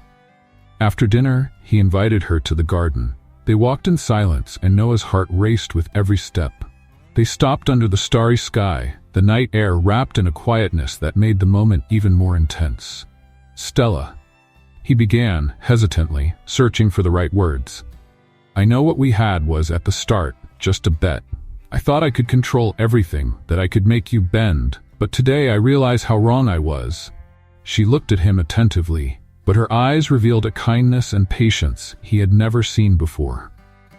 After dinner, he invited her to the garden. They walked in silence, and Noah's heart raced with every step. They stopped under the starry sky, the night air wrapped in a quietness that made the moment even more intense. "Stella," he began, hesitantly, searching for the right words. "I know what we had was, at the start, just a bet. I thought I could control everything, that I could make you bend, but today I realize how wrong I was." She looked at him attentively, but her eyes revealed a kindness and patience he had never seen before.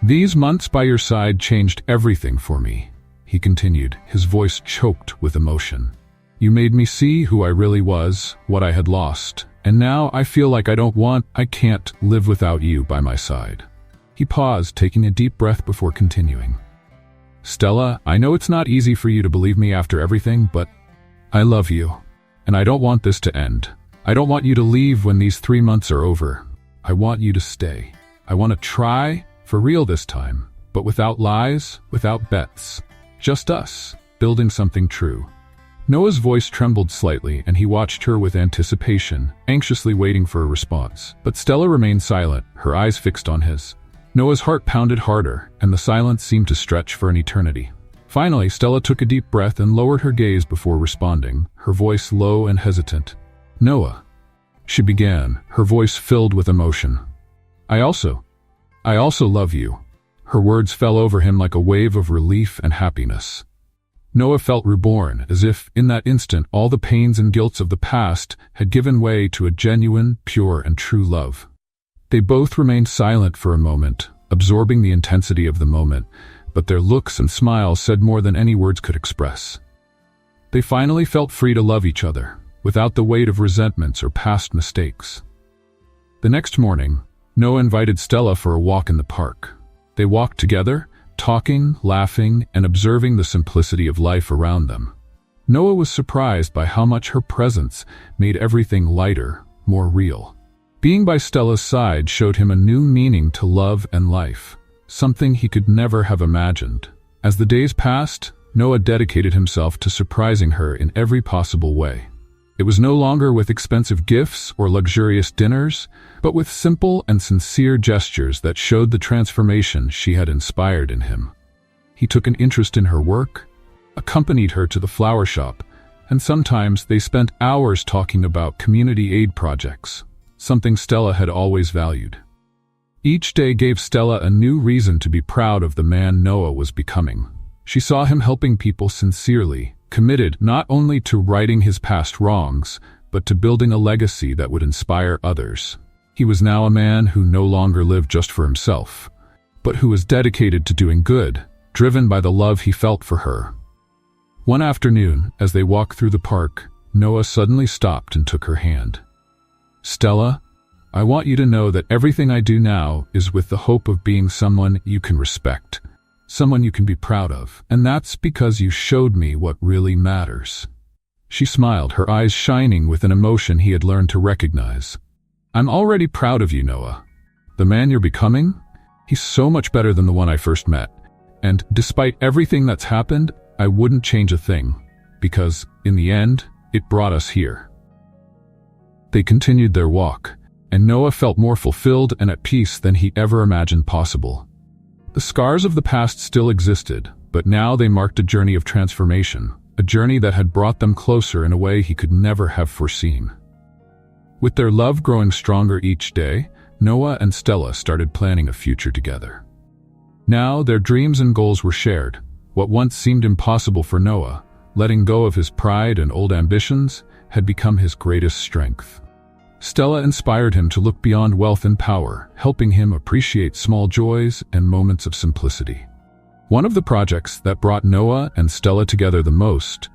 "These months by your side changed everything for me," he continued, his voice choked with emotion. "You made me see who I really was, what I had lost, and now I feel like I can't live without you by my side." He paused, taking a deep breath before continuing. Stella, I know it's not easy for you to believe me after everything, but I love you. And I don't want this to end. I don't want you to leave when these 3 months are over. I want you to stay. I want to try, for real this time, but without lies, without bets. Just us, building something true. Noah's voice trembled slightly, and he watched her with anticipation, anxiously waiting for a response. But Stella remained silent, her eyes fixed on his. Noah's heart pounded harder, and the silence seemed to stretch for an eternity. Finally, Stella took a deep breath and lowered her gaze before responding, her voice low and hesitant. Noah, she began, her voice filled with emotion. I also love you. Her words fell over him like a wave of relief and happiness. Noah felt reborn, as if, in that instant, all the pains and guilts of the past had given way to a genuine, pure, and true love. They both remained silent for a moment, absorbing the intensity of the moment, but their looks and smiles said more than any words could express. They finally felt free to love each other, without the weight of resentments or past mistakes. The next morning, Noah invited Stella for a walk in the park. They walked together, talking, laughing, and observing the simplicity of life around them. Noah was surprised by how much her presence made everything lighter, more real. Being by Stella's side showed him a new meaning to love and life, something he could never have imagined. As the days passed, Noah dedicated himself to surprising her in every possible way. It was no longer with expensive gifts or luxurious dinners, but with simple and sincere gestures that showed the transformation she had inspired in him. He took an interest in her work, accompanied her to the flower shop, and sometimes they spent hours talking about community aid projects, something Stella had always valued. Each day gave Stella a new reason to be proud of the man Noah was becoming. She saw him helping people sincerely, committed not only to righting his past wrongs, but to building a legacy that would inspire others. He was now a man who no longer lived just for himself, but who was dedicated to doing good, driven by the love he felt for her. One afternoon, as they walked through the park, Noah suddenly stopped and took her hand. Stella, I want you to know that everything I do now is with the hope of being someone you can respect, someone you can be proud of, and that's because you showed me what really matters. She smiled, her eyes shining with an emotion he had learned to recognize. I'm already proud of you, Noah. The man you're becoming? He's so much better than the one I first met. And despite everything that's happened, I wouldn't change a thing, because, in the end, it brought us here. They continued their walk, and Noah felt more fulfilled and at peace than he ever imagined possible. The scars of the past still existed, but now they marked a journey of transformation, a journey that had brought them closer in a way he could never have foreseen. With their love growing stronger each day, Noah and Stella started planning a future together. Now their dreams and goals were shared. What once seemed impossible for Noah, letting go of his pride and old ambitions, had become his greatest strength. Stella inspired him to look beyond wealth and power, helping him appreciate small joys and moments of simplicity. One of the projects that brought Noah and Stella together the most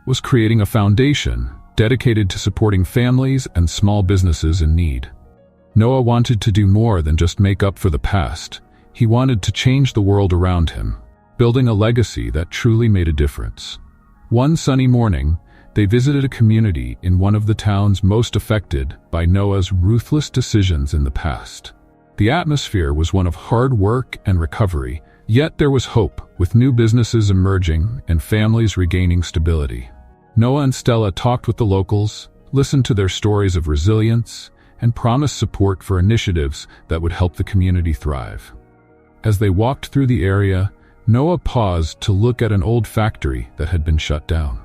was creating a foundation dedicated to supporting families and small businesses in need. Noah wanted to do more than just make up for the past. He wanted to change the world around him, building a legacy that truly made a difference. One sunny morning, they visited a community in one of the towns most affected by Noah's ruthless decisions in the past. The atmosphere was one of hard work and recovery, yet there was hope, with new businesses emerging and families regaining stability. Noah and Stella talked with the locals, listened to their stories of resilience, and promised support for initiatives that would help the community thrive. As they walked through the area, Noah paused to look at an old factory that had been shut down.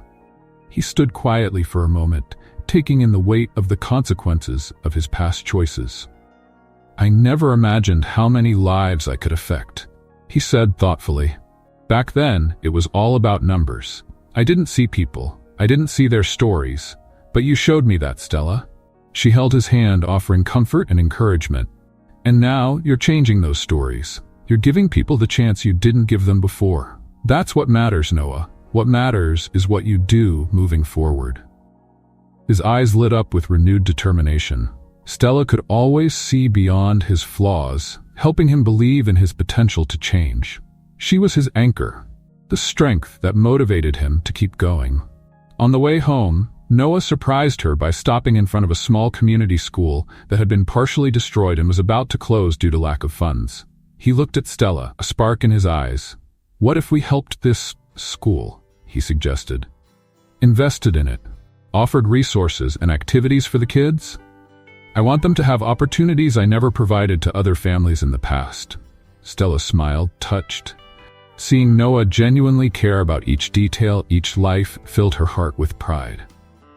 He stood quietly for a moment, taking in the weight of the consequences of his past choices. I never imagined how many lives I could affect, he said thoughtfully. Back then, it was all about numbers. I didn't see people. I didn't see their stories. But you showed me that, Stella. She held his hand, offering comfort and encouragement. And now, you're changing those stories. You're giving people the chance you didn't give them before. That's what matters, Noah. What matters is what you do moving forward. His eyes lit up with renewed determination. Stella could always see beyond his flaws, helping him believe in his potential to change. She was his anchor, the strength that motivated him to keep going. On the way home, Noah surprised her by stopping in front of a small community school that had been partially destroyed and was about to close due to lack of funds. He looked at Stella, a spark in his eyes. "What if we helped this school?" he suggested. "Invested in it, offered resources and activities for the kids? I want them to have opportunities I never provided to other families in the past." Stella smiled, touched. Seeing Noah genuinely care about each detail, each life, filled her heart with pride.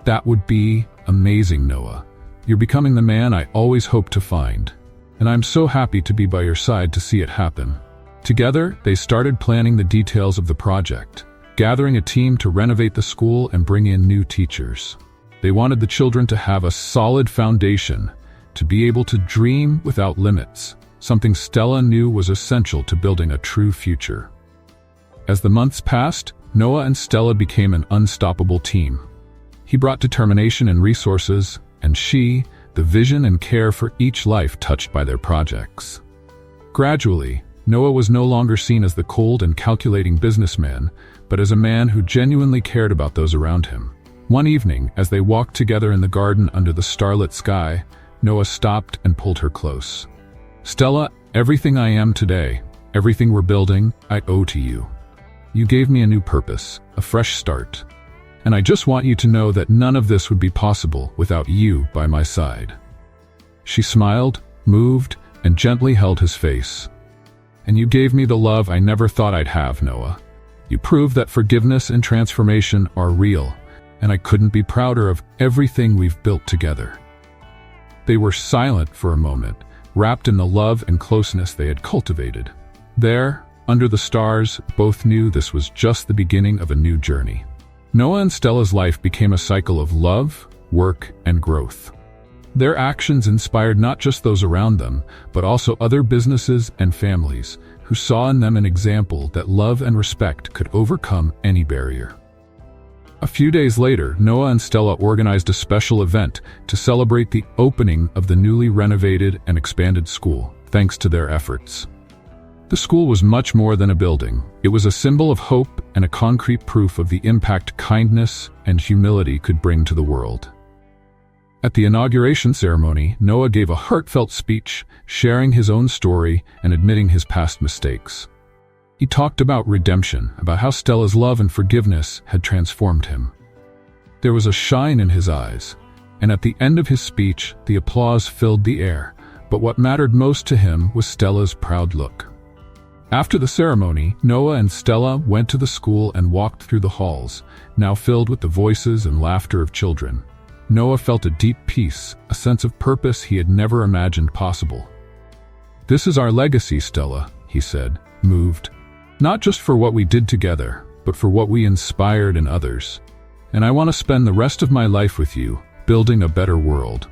"That would be amazing, Noah. You're becoming the man I always hoped to find. And I'm so happy to be by your side to see it happen." Together, they started planning the details of the project, gathering a team to renovate the school and bring in new teachers. They wanted the children to have a solid foundation, to be able to dream without limits, something Stella knew was essential to building a true future. As the months passed, Noah and Stella became an unstoppable team. He brought determination and resources, and she, the vision and care for each life touched by their projects. Gradually, Noah was no longer seen as the cold and calculating businessman, but as a man who genuinely cared about those around him. One evening, as they walked together in the garden under the starlit sky, Noah stopped and pulled her close. "Stella, everything I am today, everything we're building, I owe to you. You gave me a new purpose, a fresh start. And I just want you to know that none of this would be possible without you by my side." She smiled, moved, and gently held his face. "And you gave me the love I never thought I'd have, Noah. You proved that forgiveness and transformation are real, and I couldn't be prouder of everything we've built together." They were silent for a moment, wrapped in the love and closeness they had cultivated. There, under the stars, both knew this was just the beginning of a new journey. Noah and Stella's life became a cycle of love, work, and growth. Their actions inspired not just those around them, but also other businesses and families who saw in them an example that love and respect could overcome any barrier. A few days later, Noah and Stella organized a special event to celebrate the opening of the newly renovated and expanded school, thanks to their efforts. The school was much more than a building. It was a symbol of hope and a concrete proof of the impact kindness and humility could bring to the world. At the inauguration ceremony, Noah gave a heartfelt speech, sharing his own story and admitting his past mistakes. He talked about redemption, about how Stella's love and forgiveness had transformed him. There was a shine in his eyes, and at the end of his speech, the applause filled the air, but what mattered most to him was Stella's proud look. After the ceremony, Noah and Stella went to the school and walked through the halls, now filled with the voices and laughter of children. Noah felt a deep peace, a sense of purpose he had never imagined possible. "This is our legacy, Stella," he said, moved. "Not just for what we did together, but for what we inspired in others. And I want to spend the rest of my life with you, building a better world."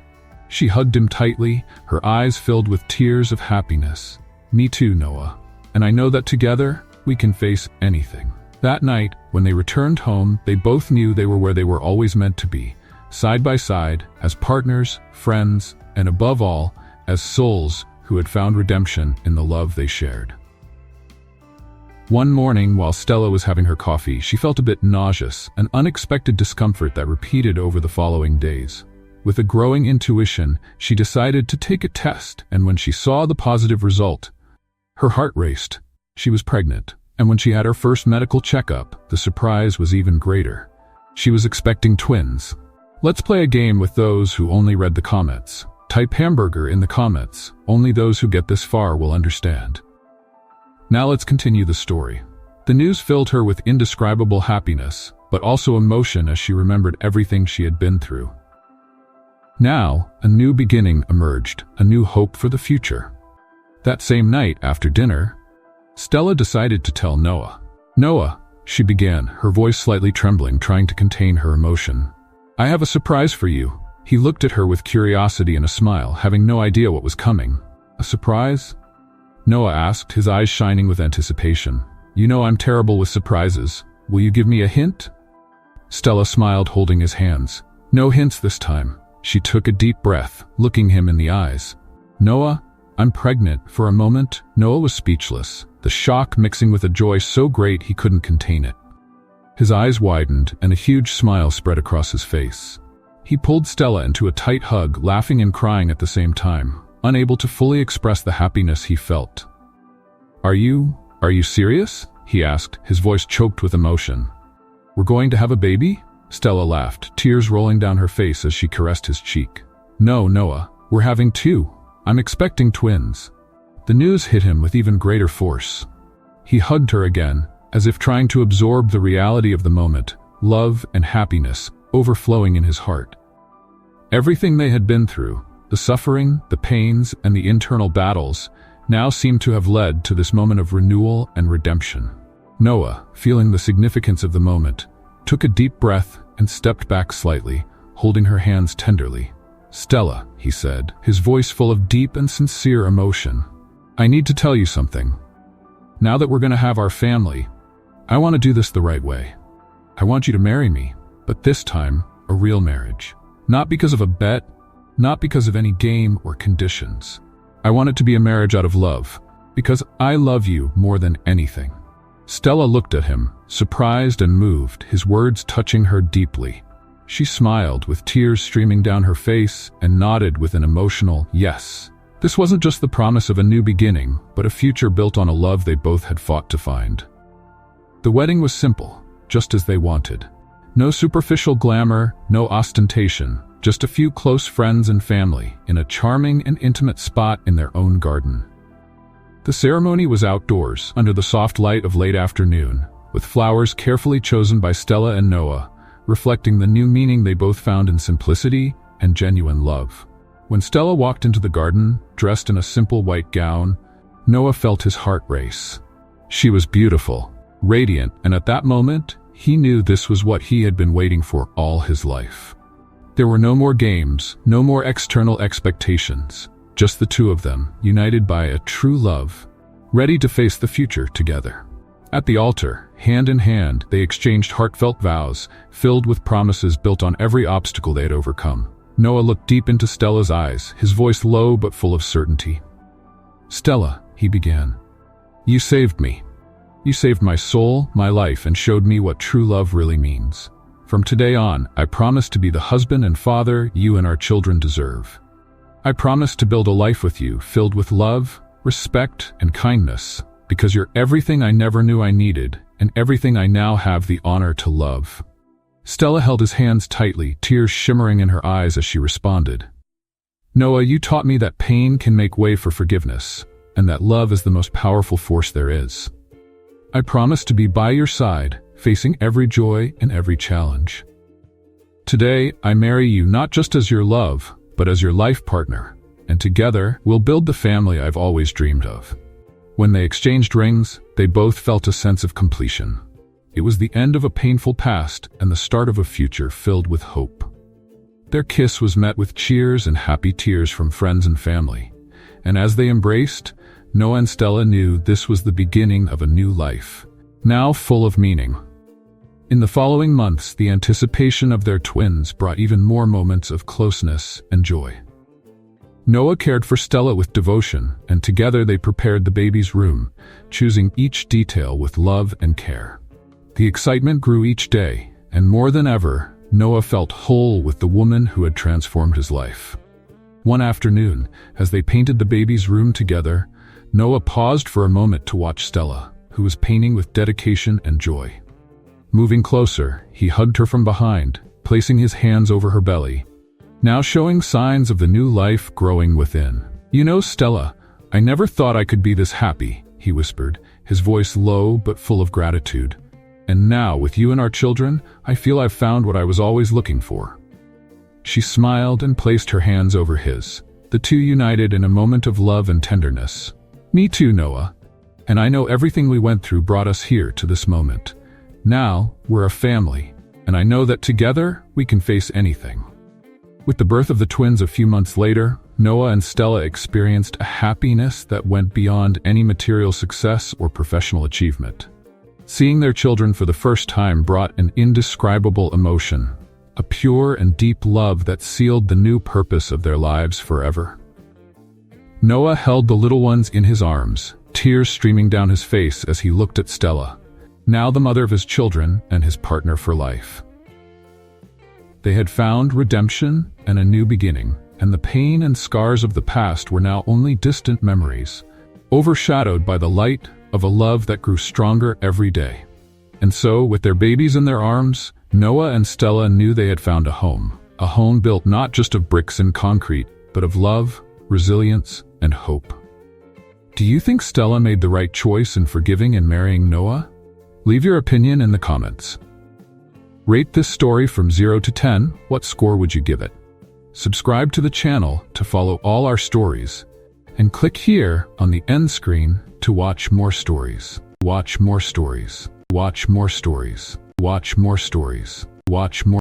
She hugged him tightly, her eyes filled with tears of happiness. "Me too, Noah. And I know that together, we can face anything." That night, when they returned home, they both knew they were where they were always meant to be, side by side, as partners, friends, and above all, as souls who had found redemption in the love they shared. One morning, while Stella was having her coffee, she felt a bit nauseous, an unexpected discomfort that repeated over the following days. With a growing intuition, she decided to take a test, and when she saw the positive result, her heart raced. She was pregnant, and when she had her first medical checkup, the surprise was even greater. She was expecting twins. Let's play a game with those who only read the comments. Type hamburger in the comments. Only those who get this far will understand. Now let's continue the story. The news filled her with indescribable happiness, but also emotion as she remembered everything she had been through. Now, a new beginning emerged, a new hope for the future. That same night, after dinner, Stella decided to tell Noah. "Noah," she began, her voice slightly trembling, trying to contain her emotion. "I have a surprise for you." He looked at her with curiosity and a smile, having no idea what was coming. "A surprise?" Noah asked, his eyes shining with anticipation. "You know I'm terrible with surprises. Will you give me a hint?" Stella smiled, holding his hands. "No hints this time." She took a deep breath, looking him in the eyes. "Noah, I'm pregnant." For a moment, Noah was speechless, the shock mixing with a joy so great he couldn't contain it. His eyes widened, and a huge smile spread across his face. He pulled Stella into a tight hug, laughing and crying at the same time, unable to fully express the happiness he felt. Are you serious?" he asked, his voice choked with emotion. "We're going to have a baby?" Stella laughed, tears rolling down her face as she caressed his cheek. "No, Noah, we're having two. I'm expecting twins." The news hit him with even greater force. He hugged her again, as if trying to absorb the reality of the moment, love and happiness overflowing in his heart. Everything they had been through, the suffering, the pains, and the internal battles, now seemed to have led to this moment of renewal and redemption. Noah, feeling the significance of the moment, took a deep breath and stepped back slightly, holding her hands tenderly. "Stella," he said, his voice full of deep and sincere emotion, "I need to tell you something. Now that we're going to have our family, I want to do this the right way. I want you to marry me, but this time, a real marriage. Not because of a bet, not because of any game or conditions. I want it to be a marriage out of love, because I love you more than anything." Stella looked at him, surprised and moved, his words touching her deeply. She smiled, with tears streaming down her face, and nodded with an emotional yes. This wasn't just the promise of a new beginning, but a future built on a love they both had fought to find. The wedding was simple, just as they wanted. No superficial glamour, no ostentation, just a few close friends and family, in a charming and intimate spot in their own garden. The ceremony was outdoors, under the soft light of late afternoon, with flowers carefully chosen by Stella and Noah, reflecting the new meaning they both found in simplicity and genuine love. When Stella walked into the garden, dressed in a simple white gown, Noah felt his heart race. She was beautiful, radiant, and at that moment, he knew this was what he had been waiting for all his life. There were no more games, no more external expectations, just the two of them, united by a true love, ready to face the future together. At the altar, hand in hand, they exchanged heartfelt vows, filled with promises built on every obstacle they had overcome. Noah looked deep into Stella's eyes, his voice low but full of certainty. "Stella," he began, "you saved me. You saved my soul, my life, and showed me what true love really means. From today on, I promise to be the husband and father you and our children deserve. I promise to build a life with you filled with love, respect, and kindness, because you're everything I never knew I needed, and everything I now have the honor to love." Stella held his hands tightly, tears shimmering in her eyes as she responded. "Noah, you taught me that pain can make way for forgiveness, and that love is the most powerful force there is. I promise to be by your side, facing every joy and every challenge. Today, I marry you not just as your love, but as your life partner, and together, we'll build the family I've always dreamed of." When they exchanged rings, they both felt a sense of completion. It was the end of a painful past and the start of a future filled with hope. Their kiss was met with cheers and happy tears from friends and family, and as they embraced, Noah and Stella knew this was the beginning of a new life, now full of meaning. In the following months, the anticipation of their twins brought even more moments of closeness and joy. Noah cared for Stella with devotion, and together they prepared the baby's room, choosing each detail with love and care. The excitement grew each day, and more than ever, Noah felt whole with the woman who had transformed his life. One afternoon, as they painted the baby's room together, Noah paused for a moment to watch Stella, who was painting with dedication and joy. Moving closer, he hugged her from behind, placing his hands over her belly, now showing signs of the new life growing within. "You know, Stella, I never thought I could be this happy," he whispered, his voice low but full of gratitude. "And now, with you and our children, I feel I've found what I was always looking for." She smiled and placed her hands over his, the two united in a moment of love and tenderness. "Me too, Noah. And I know everything we went through brought us here to this moment. Now, we're a family, and I know that together, we can face anything." With the birth of the twins a few months later, Noah and Stella experienced a happiness that went beyond any material success or professional achievement. Seeing their children for the first time brought an indescribable emotion, a pure and deep love that sealed the new purpose of their lives forever. Noah held the little ones in his arms, tears streaming down his face as he looked at Stella, now the mother of his children and his partner for life. They had found redemption and a new beginning, and the pain and scars of the past were now only distant memories, overshadowed by the light of a love that grew stronger every day. And so, with their babies in their arms, Noah and Stella knew they had found a home built not just of bricks and concrete, but of love, resilience, and hope. Do you think Stella made the right choice in forgiving and marrying Noah? Leave your opinion in the comments. Rate this story from 0 to 10. What score would you give it? Subscribe to the channel to follow all our stories, and click here on the end screen to watch more stories. Watch more stories. Watch more stories. Watch more stories. Watch more